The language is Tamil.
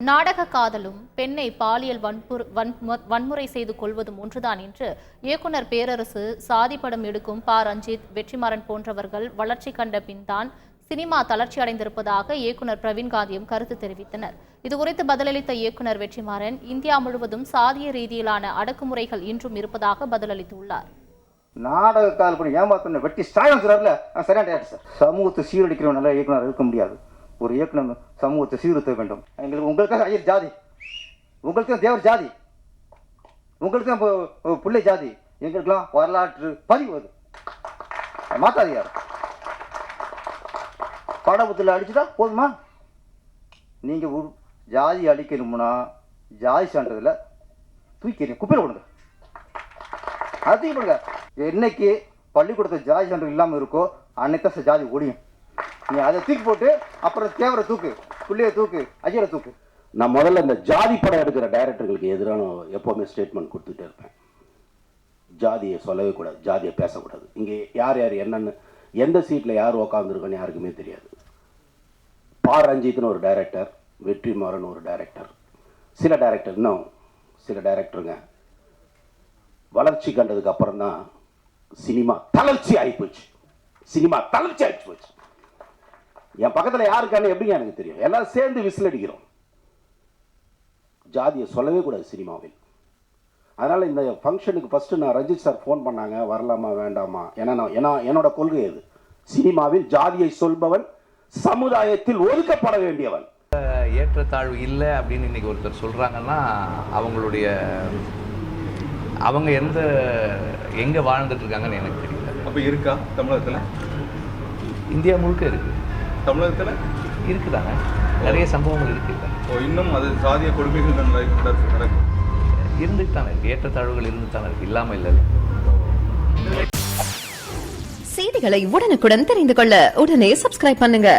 நாடக காதலும் பெண்ணை பாலியல் வன்முறை செய்து கொள்வதும் ஒன்றுதான் என்று இயக்குனர் பேரரசு, சாதி படம் எடுக்கும் ப. ரஞ்சித், வெற்றிமாறன் போன்றவர்கள் வளர்ச்சி கண்ட பின்தான் சினிமா தளர்ச்சி அடைந்திருப்பதாக இயக்குனர் பிரவீன்காந்தியும் கருத்து தெரிவித்தனர். இதுகுறித்து பதிலளித்த இயக்குனர் வெற்றிமாறன், இந்தியா முழுவதும் சாதிய ரீதியிலான அடக்குமுறைகள் இன்றும் இருப்பதாக பதிலளித்துள்ளார். நாடக கால் பண்ணி ஏமாத்த வெட்டி சாயம் சரியான சமூகத்தை சீரழிக்கிறவன் நல்ல இயக்குனர் இருக்க முடியாது. ஒரு இயக்குனர் சமூகத்தை சீர்திருத்த வேண்டும். எங்களுக்கு உங்களுக்காக ஐயர் ஜாதி, உங்களுக்கு தான் தேவர் ஜாதி, உங்களுக்கு தான் பிள்ளை ஜாதி, எங்களுக்கெல்லாம் வரலாற்று பதிவு அது மாத்தாதியார். படபத்தில் அடிச்சுட்டா போதுமா? நீங்கள் ஒரு ஜாதி அடிக்கணும்னா ஜாதி சான்றதில் தூக்கிறீங்க, குப்பையில் கொடுங்க, அது தூக்கி கொடுங்க. என்னைக்கு பள்ளிக்கூடத்தை ஜாதி சான்று இல்லாமல் இருக்கோ அன்னைக்கு ஜாதி ஒழியும். நீ அதை தூக்கி போட்டு அப்புறம் தேவரை தூக்கு, பிள்ளைய தூக்கு, ஐயரை தூக்கு. நான் முதல்ல இந்த ஜாதி படம் எடுக்கிற டைரக்டர்களுக்கு எதிரான எப்போவுமே ஸ்டேட்மெண்ட் கொடுத்துட்டே இருப்பேன். ஜாதியை சொல்லவே கூடாது, ஜாதியை பேசக்கூடாது. இங்கே யார் யார் என்னென்னு எந்த சீட்டில் யார் உக்காந்துருக்கோன்னு யாருக்குமே தெரியாது. ப. ரஞ்சித்னு ஒரு டைரக்டர், வெற்றிமாறன் ஒரு டைரக்டர், சில டைரக்டர், இன்னும் சில டைரக்டருங்க வளர்ச்சி கண்டதுக்கு அப்புறம் தான் சினிமா தளர்ச்சி ஆகிப்போச்சு. சினிமா தளர்ச்சி ஆகிப்போச்சு. என் பக்கத்தில் யாருக்கானு எப்படிங்க எனக்கு தெரியும்? எல்லாரும் சேர்ந்து விசில் அடிக்கிறோம். ஜாதியை சொல்லவே கூடாது சினிமாவில். அதனால் இந்த ஃபங்க்ஷனுக்கு ஃபஸ்ட்டு நான் ரஞ்சித் சார் ஃபோன் பண்ணாங்க, வரலாமா வேண்டாமா. ஏன்னா என்னோட கொள்கை அது. சினிமாவில் ஜாதியை சொல்பவன் சமுதாயத்தில் ஒதுக்கப்பட வேண்டியவன். ஏற்றத்தாழ்வு இல்லை அப்படின்னு இன்னைக்கு ஒருத்தர் சொல்கிறாங்கன்னா அவங்க எங்கே வாழ்ந்துட்டு இருக்காங்கன்னு எனக்கு தெரியல. அப்போ இருக்கா தமிழகத்தில்? இந்தியா முழுக்க இருக்குது. தமிழகத்தில் இருக்குதாங்க, நிறைய சம்பவங்கள் இருக்குது. இன்னும் அது சாதிய கொடுமைகள் இருந்துட்டு தானே இருக்குது, ஏற்றத்தாழ்வுகள் இருந்து தானே இருக்குது, இல்லாமல் இல்லை. செய்திகளை உடனுக்குடன் தெரிந்து கொள்ள உடனே சப்ஸ்கிரைப் பண்ணுங்க.